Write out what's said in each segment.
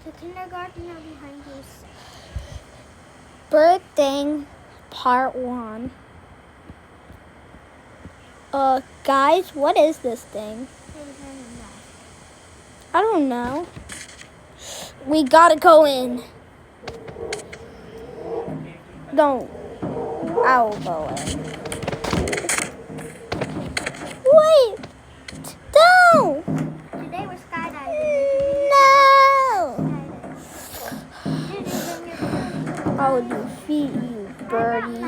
The kindergartner behind you. Bird thing, part 1. Guys, what is this thing? I don't know. We gotta go in. Don't. I'll go in. Wait! No! Today we're skydiving. No! I will defeat you, birdie.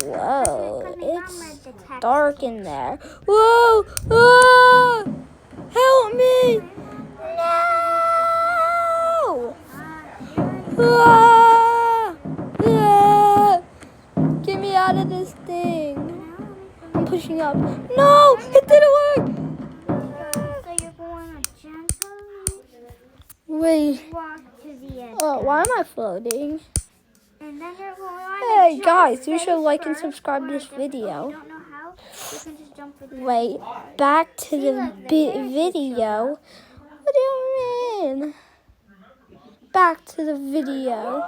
Whoa, it's dark in there. Whoa! Ah! Help me! No! Ah! Ah! Get me out of this thing. I'm pushing up. No! It didn't work! So you're going to gently Wait. walk to the edge. Oh, why am I floating? And then you're going on Hey guys, you should like and subscribe to this video. You don't know how? You can just jump for the Wait, back to the video. What do you mean? Back to the video.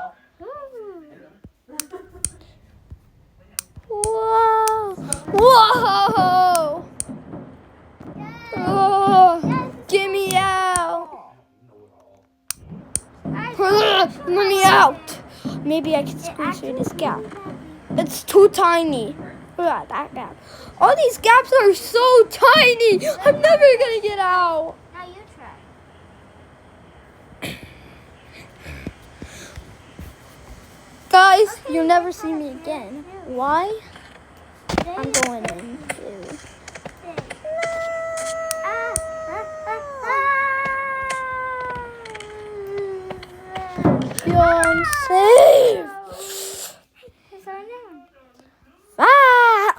Whoa! Whoa! Oh, get me out! Let me out! Maybe I can squeeze through this gap. It's too tiny. Look at that gap. All these gaps are so tiny. I'm never gonna get out. Now you try. Guys, you'll never see me again. Why? I'm going in too. You're safe. Ah!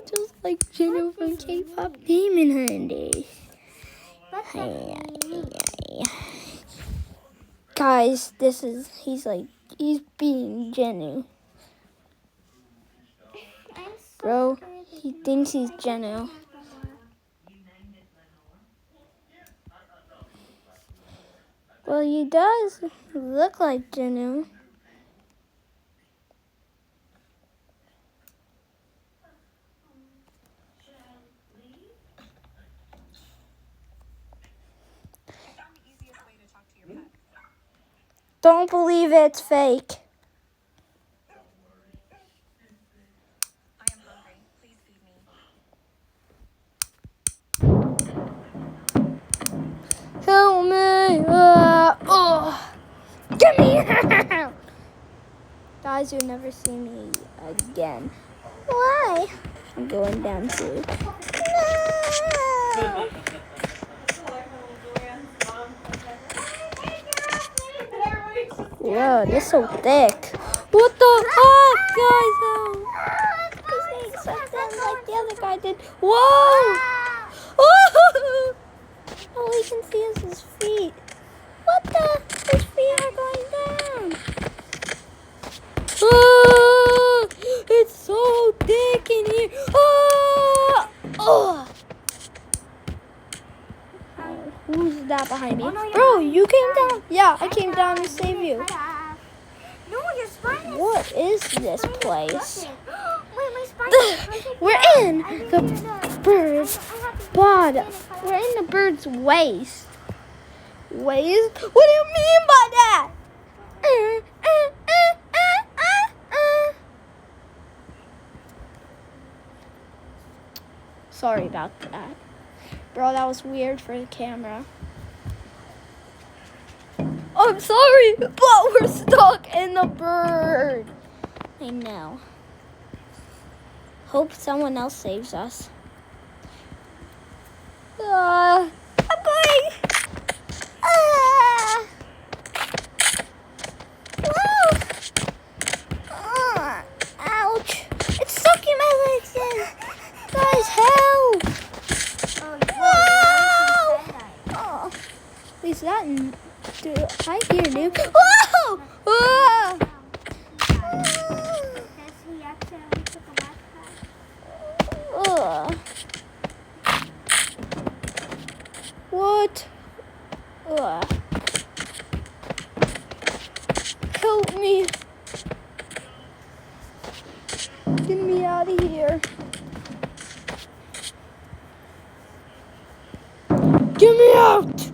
Just like Jenna from K-pop Demon Hunter. Guys, he's being Jennu. Bro, he thinks he's Jennu. Well, he does look like Jennu. Don't believe it's fake. I am hungry. Please feed me. Help me! Get me out! Guys, you'll never see me again. Why? I'm going down too. No! Whoa, this is so thick. What the heck, guys? This ain't something like the other guy did. Whoa! Oh! All we can see is his feet. What the? His feet are going down. Oh! It's so thick in here. Oh! Oh! Who's that behind me? Bro, you came down. Yeah, I came down to save you. No, your spine is... What is this place? Wait, my spine is... We're in the bird's bottom. We're in the bird's waist. Waist? What do you mean by that? Sorry about that. Bro, that was weird for the camera. I'm sorry, but we're stuck in the bird. I know. Hope someone else saves us. I'm going. Whoa. Ouch. It's sucking my legs in. Guys, help. Oh. At least that. Hi here, noob. Whoa! Whoa! What? Ugh. Help me. Get me out of here. Get me out.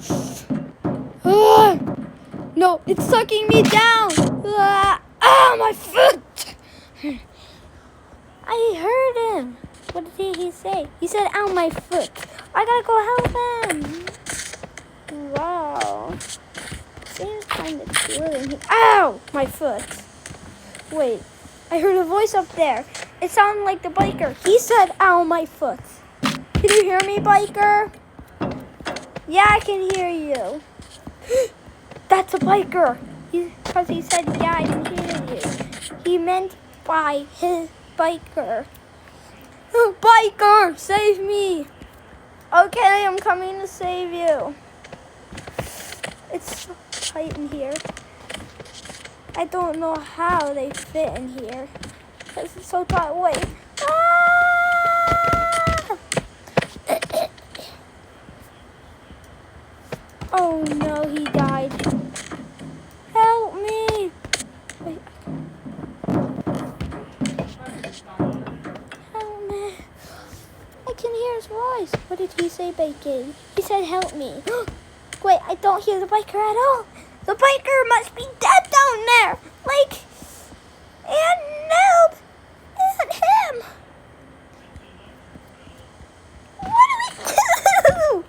No, it's sucking me down. My foot. I heard him. What did he say? He said, ow, my foot. I gotta go help him. Wow. Seems kind of cool in here. Ow, my foot. Wait, I heard a voice up there. It sounded like the biker. He said, ow, my foot. Can you hear me, biker? Yeah, I can hear you. That's a biker. Because he said, yeah, I can hear you. He meant by his biker. Biker, save me. Okay, I'm coming to save you. It's so tight in here. I don't know how they fit in here. Because it's so tight. Wait. Oh no, he died. Help me. Wait. Help me. I can hear his voice. What did he say, Bacon? He said, help me. Wait, I don't hear the biker at all. The biker must be dead down there. Like, and Noob and him. What do we do?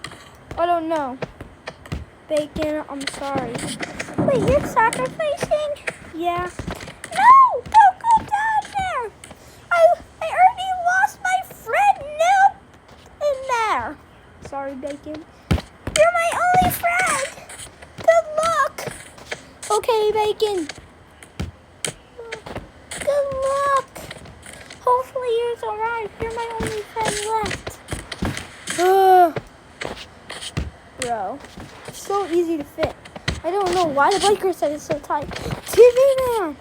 I don't know. Bacon, I'm sorry. Wait, you're sacrificing? Yeah. No, don't go down there. I already lost my friend Noob in there. Sorry, Bacon. You're my only friend. Good luck. Okay, Bacon. Good luck. Hopefully you're alright. You're my only friend left. Bro, it's so easy to fit. I don't know why the biker said it's so tight. TV man.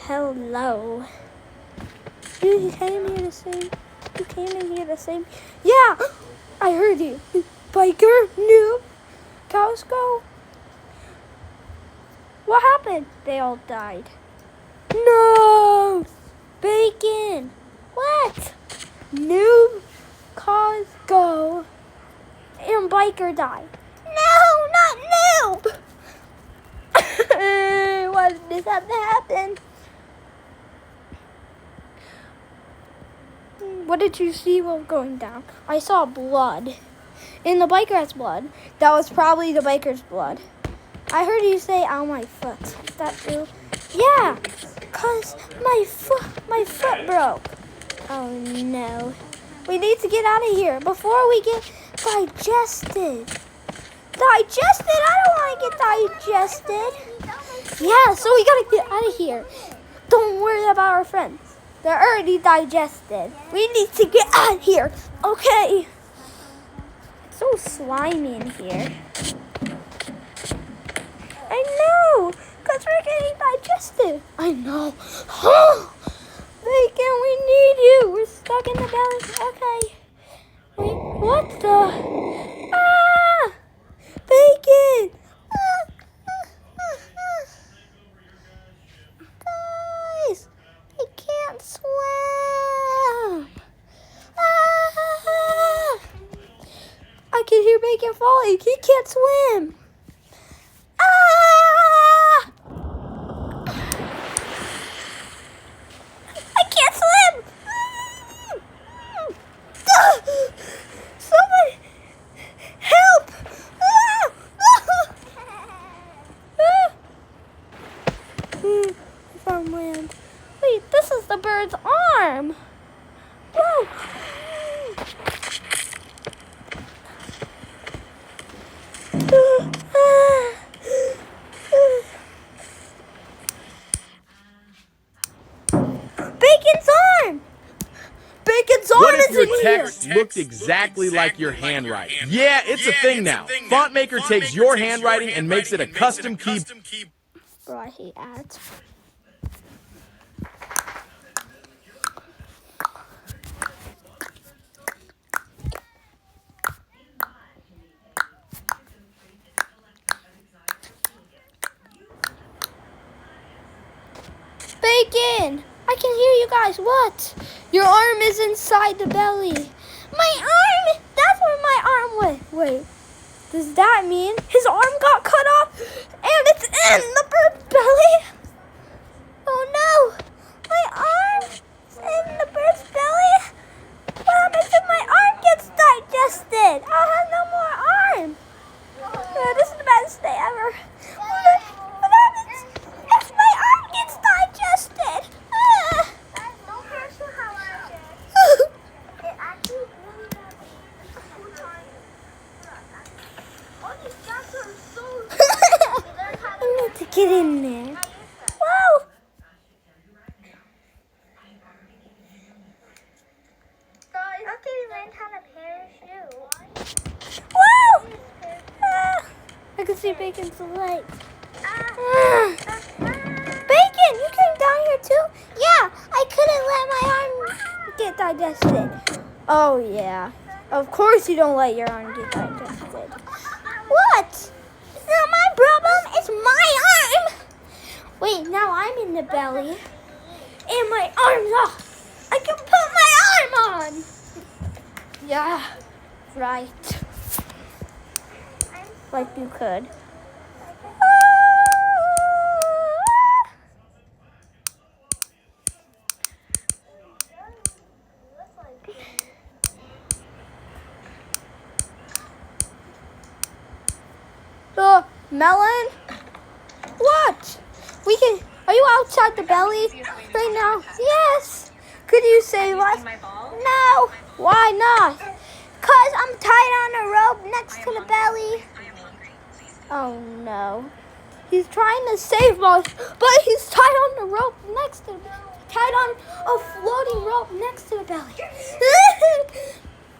Hello. You came here to save. You came in here to save. Yeah, I heard you. Biker, Noob, Costco. What happened? They all died. No! Bacon! What? Noob, Costco, and Biker died. No, not Noob! Why did this have to happen? What did you see while going down? I saw blood. And the biker has blood. That was probably the biker's blood. I heard you say, ow, my foot. Is that true? Yeah, because my foot broke. Oh, no. We need to get out of here before we get digested. Digested? I don't want to get digested. Yeah, so we got to get out of here. Don't worry about our friends. They're already digested. We need to get out of here. Okay. It's so slimy in here. I know, because we're getting digested. I know. Bacon, we need you. We're stuck in the belly. Okay. Wait, what the? Ah! Bacon! Guys, I can't swim. Ah! I can hear Bacon falling. He can't swim. I can't swim! Someone help! I found land. Wait, this is the bird's arm. Whoa! Bacon's arm! Bacon's arm What if is your in here! text looked exactly like your handwriting? Yeah, it's a thing now. FontMaker takes your handwriting and makes it a custom key. Bro, I hate ads. Bacon! I can hear you guys. What? Your arm is inside the belly. My arm! That's where my arm went. Wait. Does that mean his arm got cut off and it's in the bird's belly? Oh no! My arm is in the bird's belly? What happens if my arm gets digested? I'll have no more arm. Oh, this is the best day ever. What happens if my arm gets digested? There's no pressure, however. It actually really does. All these shots are so I need to get in there. Whoa! Guys, okay, we learned how to parachute. Whoa! I can see Bacon's legs. Bacon, you came down here too? Yeah, I couldn't let my arm get digested. Oh yeah. Of course you don't let your arm get digested. What? It's not my problem. It's my arm. Wait, now I'm in the belly. And my arm's off. I can put my arm on. Yeah, right. Like you could. Melon? What? Are you outside the belly right now? Yes. Could you save us? My ball? No. Why not? Because I'm tied on a rope next to the belly. I am hungry. Please feed Oh no. He's trying to save us, but he's tied on the rope next to tied on a floating rope next to the belly.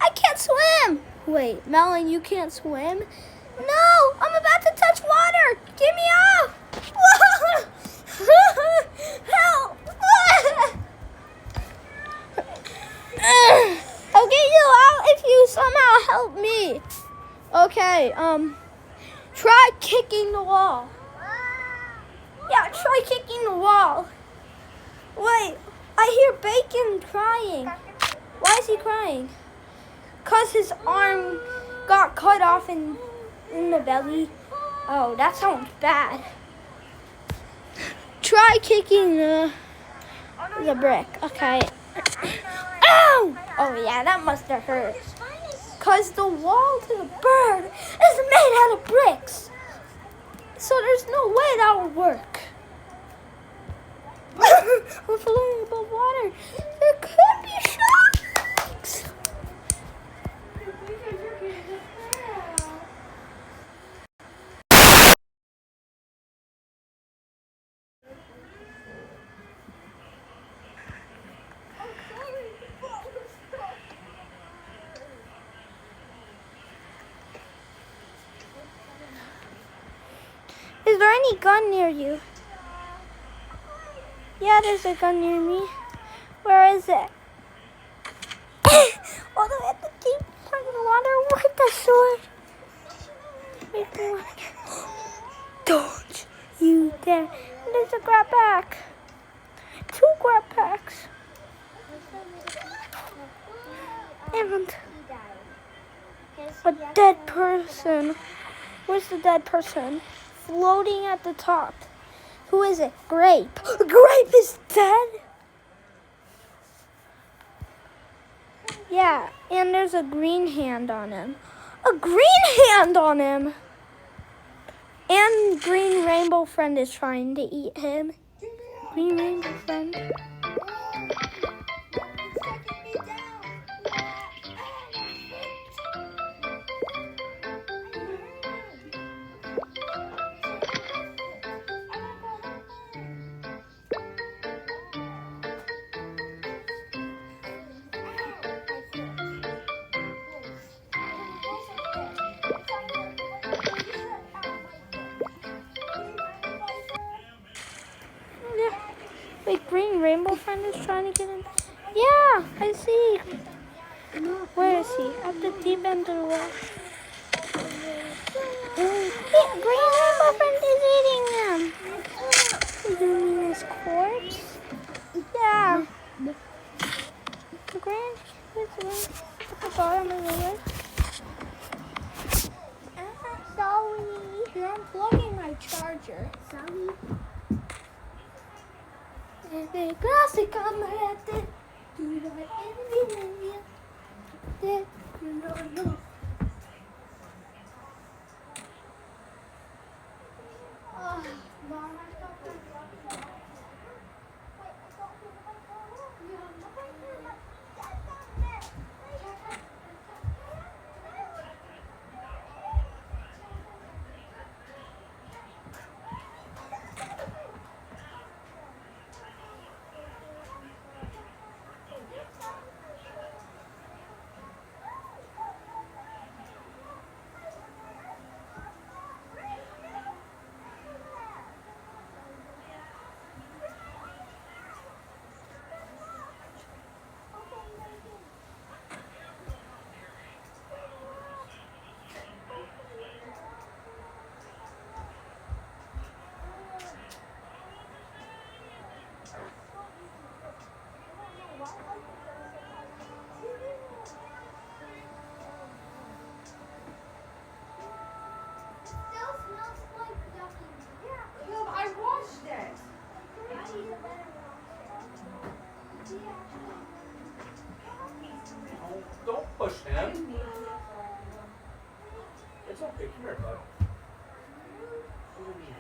I can't swim. Wait, Melon, you can't swim? No, I'm about to touch water. Get me off. Help. I'll get you out if you somehow help me. Okay, try kicking the wall. Yeah, try kicking the wall. Wait, I hear Bacon crying. Why is he crying? Because his arm got cut off in the belly. Oh, that sounds bad. Try kicking the brick. Okay. Ow! Oh, yeah, that must have hurt. Because the wall to the bird is made out of bricks. So there's no way that would work. We're floating above water. There could be sharks. Is there any gun near you? Yeah, there's a gun near me. Where is it? All the way at the deep part of the water with the sword. Don't you dare. There's a grab pack. 2 grab packs. And a dead person. Where's the dead person? Floating at the top. Who is it? Grape. Grape is dead? Yeah, and there's a green hand on him. A green hand on him! And green rainbow friend is trying to eat him. Green rainbow friend. Wait, green rainbow friend is trying to get in. Yeah, I see. Where is he? At the deep end of the water. Yeah, green rainbow friend is eating them. You mean his corpse? At the bottom of the list. Sorry. You're unplugging my charger. Sorry. Desde clase camarate, tú no eres mi no. Oh, Mom, I thought that still smells like yucky. Caleb, I washed it. Oh, don't push him. It's okay. Come here, bud. What do you mean?